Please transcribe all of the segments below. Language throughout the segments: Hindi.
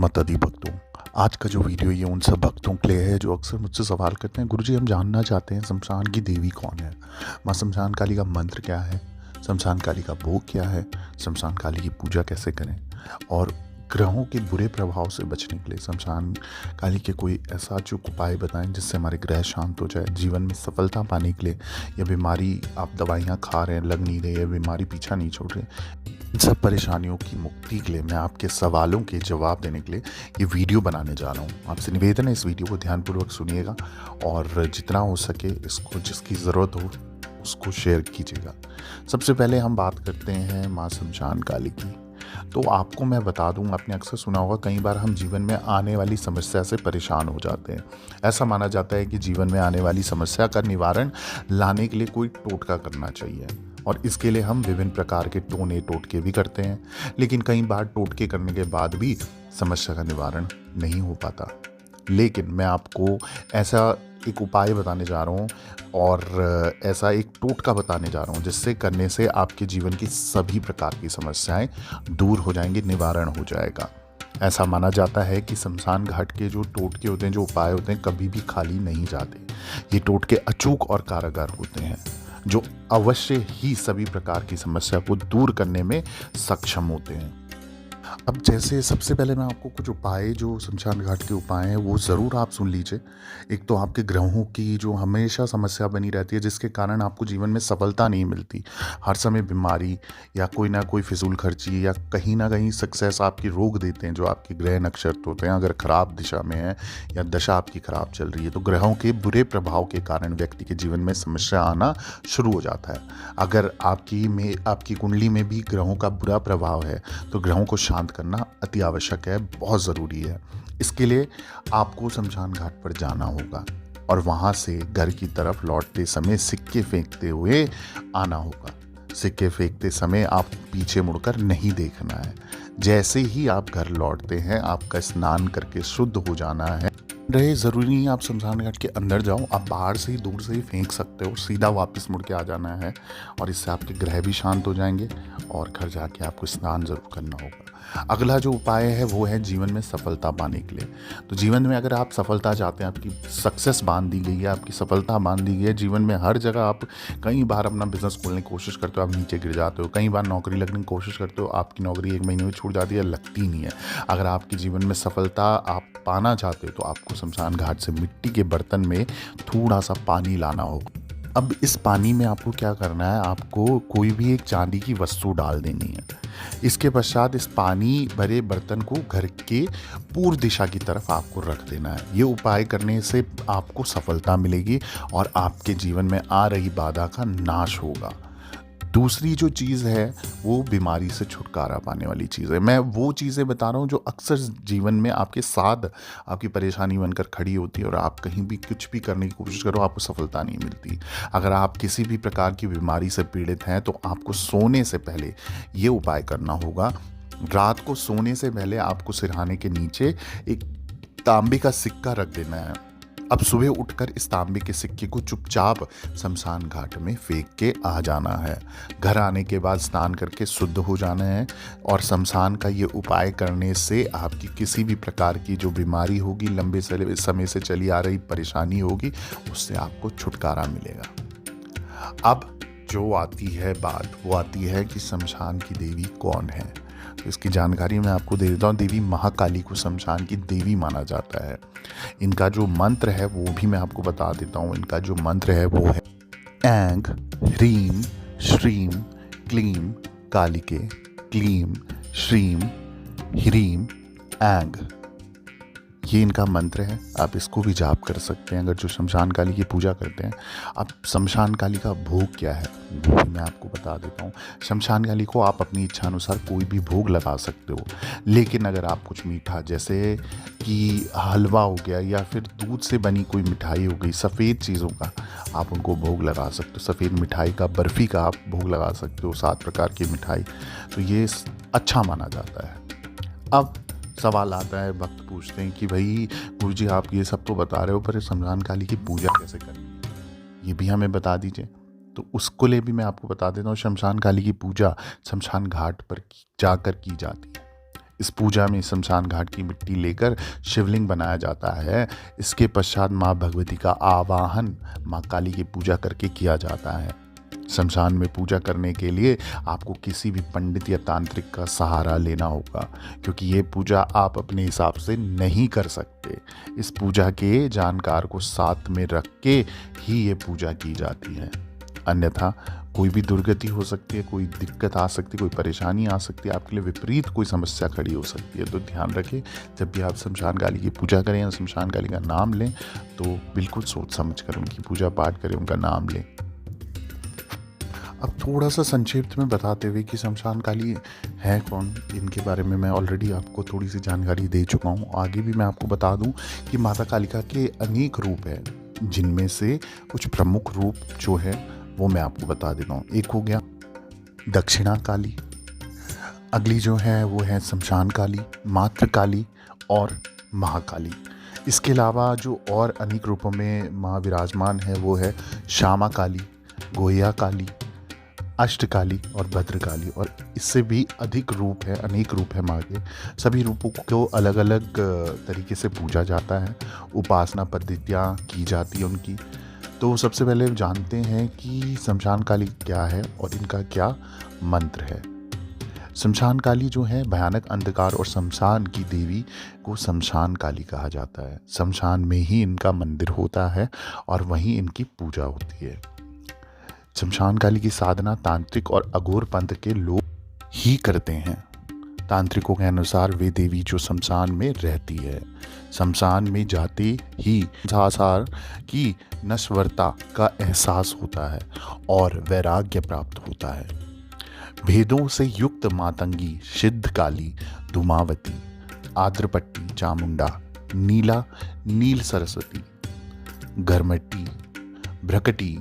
माता दी भक्तों। आज का जो वीडियो ये उन सब भक्तों के लिए है जो अक्सर मुझसे सवाल करते हैं, गुरुजी हम जानना चाहते हैं शमशान की देवी कौन है, माँ शमशान काली का मंत्र क्या है, शमशान काली का भोग क्या है, शमशान काली की पूजा कैसे करें और ग्रहों के बुरे प्रभाव से बचने के लिए शमशान काली के कोई ऐसा जो उपाय बताएं जिससे हमारे ग्रह शांत हो जाए, जीवन में सफलता पाने के लिए, या बीमारी आप दवाइयाँ खा रहे हैं लग नहीं रही है, बीमारी पीछा नहीं छोड़ रही, इन सब परेशानियों की मुक्ति के लिए मैं आपके सवालों के जवाब देने के लिए ये वीडियो बनाने जा रहा हूँ। आपसे निवेदन है इस वीडियो को ध्यानपूर्वक सुनिएगा और जितना हो सके इसको जिसकी ज़रूरत हो उसको शेयर कीजिएगा। सबसे पहले हम बात करते हैं माँ शमशान काली की। तो आपको मैं बता दूं, आपने अक्सर सुना होगा कई बार हम जीवन में आने वाली समस्या से परेशान हो जाते हैं। ऐसा माना जाता है कि जीवन में आने वाली समस्या का निवारण लाने के लिए कोई टोटका करना चाहिए और इसके लिए हम विभिन्न प्रकार के टोने टोटके भी करते हैं, लेकिन कई बार टोटके करने के बाद भी समस्या का निवारण नहीं हो पाता। लेकिन मैं आपको ऐसा एक उपाय बताने जा रहा हूँ और ऐसा एक टोटका बताने जा रहा हूँ जिससे करने से आपके जीवन की सभी प्रकार की समस्याएं दूर हो जाएंगी, निवारण हो जाएगा। ऐसा माना जाता है कि शमशान घाट के जो टोटके होते हैं, जो उपाय होते हैं, कभी भी खाली नहीं जाते। ये टोटके अचूक और कारगर होते हैं जो अवश्य ही सभी प्रकार की समस्या को दूर करने में सक्षम होते हैं। अब जैसे सबसे पहले मैं आपको कुछ उपाय जो शमशान घाट के उपाय हैं वो ज़रूर आप सुन लीजिए। एक तो आपके ग्रहों की जो हमेशा समस्या बनी रहती है जिसके कारण आपको जीवन में सफलता नहीं मिलती, हर समय बीमारी या कोई ना कोई फिजूल खर्ची या कहीं ना कहीं सक्सेस आपकी रोक देते हैं जो आपके ग्रह नक्षत्र होते हैं। अगर खराब दिशा में है या दशा आपकी खराब चल रही है तो ग्रहों के बुरे प्रभाव के कारण व्यक्ति के जीवन में समस्या आना शुरू हो जाता है। अगर आपकी कुंडली में भी ग्रहों का बुरा प्रभाव है तो ग्रहों को शांत करना अति आवश्यक है, बहुत ज़रूरी है। इसके लिए आपको शमशान घाट पर जाना होगा और वहाँ से घर की तरफ लौटते समय सिक्के फेंकते हुए आना होगा। सिक्के फेंकते समय आप पीछे मुड़कर नहीं देखना है। जैसे ही आप घर लौटते हैं आपका स्नान करके शुद्ध हो जाना है। रहे ज़रूरी नहीं आप शमशान घाट के अंदर जाओ, आप बाहर से ही दूर से ही फेंक सकते हो, सीधा वापस मुड़ के आ जाना है और इससे आपके ग्रह भी शांत हो जाएंगे और घर जाके आपको स्नान ज़रूर करना होगा। अगला जो उपाय है वो है जीवन में सफलता पाने के लिए। तो जीवन में अगर आप सफलता चाहते हैं, आपकी सक्सेस बांध दी गई है, आपकी सफलता बांध दी गई है जीवन में, हर जगह आप कई बार अपना बिजनेस खोलने की कोशिश करते हो, आप नीचे गिर जाते हो, कई बार नौकरी लगने की कोशिश करते हो, आपकी नौकरी 1 महीने में छूट जाती है, लगती नहीं है। अगर आपके जीवन में सफलता आप पाना चाहते हो तो आपको शमशान घाट से मिट्टी के बर्तन में थोड़ा सा पानी लाना होगा। अब इस पानी में आपको क्या करना है, आपको कोई भी एक चांदी की वस्तु डाल देनी है। इसके पश्चात इस पानी भरे बर्तन को घर के पूर्व दिशा की तरफ आपको रख देना है। ये उपाय करने से आपको सफलता मिलेगी और आपके जीवन में आ रही बाधा का नाश होगा। दूसरी जो चीज़ है वो बीमारी से छुटकारा पाने वाली चीज़ है। मैं वो चीज़ें बता रहा हूँ जो अक्सर जीवन में आपके साथ आपकी परेशानी बनकर खड़ी होती है और आप कहीं भी कुछ भी करने की कोशिश करो आपको सफलता नहीं मिलती। अगर आप किसी भी प्रकार की बीमारी से पीड़ित हैं तो आपको सोने से पहले ये उपाय करना होगा। रात को सोने से पहले आपको सिरहाने के नीचे एक तांबे का सिक्का रख देना है। अब सुबह उठकर इस तांबे के सिक्के को चुपचाप शमशान घाट में फेंक के आ जाना है। घर आने के बाद स्नान करके शुद्ध हो जाना है और शमशान का ये उपाय करने से आपकी किसी भी प्रकार की जो बीमारी होगी, लंबे समय से चली आ रही परेशानी होगी, उससे आपको छुटकारा मिलेगा। अब जो आती है बात वो आती है कि शमशान की देवी कौन है। तो इसकी जानकारी मैं आपको दे देता हूँ। देवी महाकाली को शमशान की देवी माना जाता है। इनका जो मंत्र है वो भी मैं आपको बता देता हूँ। इनका जो मंत्र है वो है ऐंग ह्रीम श्रीम क्लीम कालिके क्लीम श्रीम ह्रीम ऐंग। ये इनका मंत्र है। आप इसको भी जाप कर सकते हैं अगर जो शमशान काली की पूजा करते हैं। अब शमशान काली का भोग क्या है वो भी मैं आपको बता देता हूँ। शमशान काली को आप अपनी इच्छा अनुसार कोई भी भोग लगा सकते हो, लेकिन अगर आप कुछ मीठा जैसे कि हलवा हो गया या फिर दूध से बनी कोई मिठाई हो गई, सफ़ेद चीज़ों का आप उनको भोग लगा सकते हो। सफ़ेद मिठाई का, बर्फ़ी का आप भोग लगा सकते हो, 7 प्रकार की मिठाई, तो ये अच्छा माना जाता है। अब सवाल आता है, भक्त पूछते हैं कि भाई गुरुजी आप ये सब तो बता रहे हो पर शमशान काली की पूजा कैसे करनी, ये भी हमें बता दीजिए। तो उसको लिए भी मैं आपको बता देता हूँ। शमशान काली की पूजा शमशान घाट पर जाकर की जाती है। इस पूजा में शमशान घाट की मिट्टी लेकर शिवलिंग बनाया जाता है। इसके पश्चात माँ भगवती का आवाहन माँ काली की पूजा करके किया जाता है। शमशान में पूजा करने के लिए आपको किसी भी पंडित या तांत्रिक का सहारा लेना होगा, क्योंकि ये पूजा आप अपने हिसाब से नहीं कर सकते। इस पूजा के जानकार को साथ में रख के ही ये पूजा की जाती है, अन्यथा कोई भी दुर्गति हो सकती है, कोई दिक्कत आ सकती है, कोई परेशानी आ सकती है, आपके लिए विपरीत कोई समस्या खड़ी हो सकती है। तो ध्यान रखें, जब भी आप शमशान काली की पूजा करें या शमशान काली का नाम लें तो बिल्कुल सोच समझ कर उनकी पूजा पाठ करें, उनका नाम लें। अब थोड़ा सा संक्षिप्त में बताते हुए कि शमशान काली है कौन, इनके बारे में मैं ऑलरेडी आपको थोड़ी सी जानकारी दे चुका हूँ। आगे भी मैं आपको बता दूँ कि माता कालिका के अनेक रूप हैं, जिनमें से कुछ प्रमुख रूप जो है वो मैं आपको बता देता हूँ। एक हो गया दक्षिणा काली, अगली जो है वो है शमशान काली, मातृ काली और महाकाली। इसके अलावा जो और अनेक रूपों में माँ विराजमान है वो है श्यामा काली, गोया काली, अष्टकाली और भद्रकाली। और इससे भी अधिक रूप है, अनेक रूप है माँ के। सभी रूपों को अलग अलग तरीके से पूजा जाता है, उपासना पद्धतियाँ की जाती है उनकी। तो सबसे पहले जानते हैं कि शमशान काली क्या है और इनका क्या मंत्र है। शमशान काली जो है भयानक अंधकार और शमशान की देवी को शमशान काली कहा जाता है। शमशान में ही इनका मंदिर होता है और वहीं इनकी पूजा होती है। शमशान काली की साधना तांत्रिक और अघोर पंथ के लोग ही करते हैं। तांत्रिकों के अनुसार वे देवी जो शमशान में रहती है, शमशान में जाते ही संसार की नश्वरता का एहसास होता है और वैराग्य प्राप्त होता है। भेदों से युक्त मातंगी, सिद्ध काली, धूमावती, आद्रपट्टी, चामुंडा, नीला, नील सरस्वती, घरमट्टी, भ्रकटी,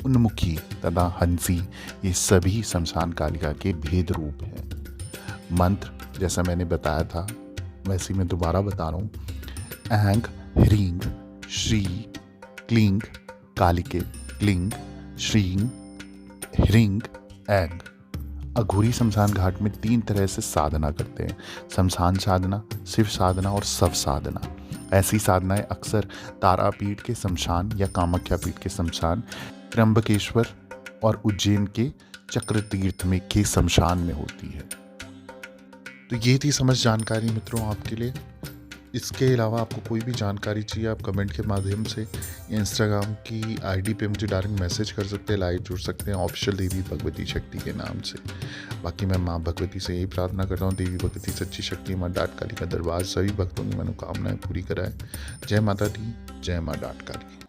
उन्मुखी तथा हंसी, ये सभी शमशान कालिका के भेद रूप हैं। मंत्र जैसा मैंने बताया था वैसे मैं दोबारा बता रहा हूँ। ऐंग ह्रींग श्री क्लींग कालिके क्लींग श्रींग ह्रींग ऐंग। अघोरी शमशान घाट में 3 तरह से साधना करते हैं: शमशान साधना, शिव साधना और शव साधना। ऐसी साधनाएं अक्सर तारापीठ के शमशान या कामाख्या पीठ के शमशान, त्र्यंबकेश्वर और उज्जैन के चक्र तीर्थ में के शमशान में होती है। तो ये थी समझ जानकारी मित्रों आपके लिए। इसके अलावा आपको कोई भी जानकारी चाहिए, आप कमेंट के माध्यम से या इंस्टाग्राम की आईडी पे मुझे डायरेक्ट मैसेज कर सकते हैं, लाइव जुड़ सकते हैं ऑफिशियल देवी भगवती शक्ति के नाम से। बाकी मैं माँ भगवती से यही प्रार्थना करता हूँ, देवी भगवती सच्ची शक्ति माँ डाट काली का दरबार सभी भक्तों की मनोकामनाएं पूरी कराए। जय माता दी, जय माँ डाट काली।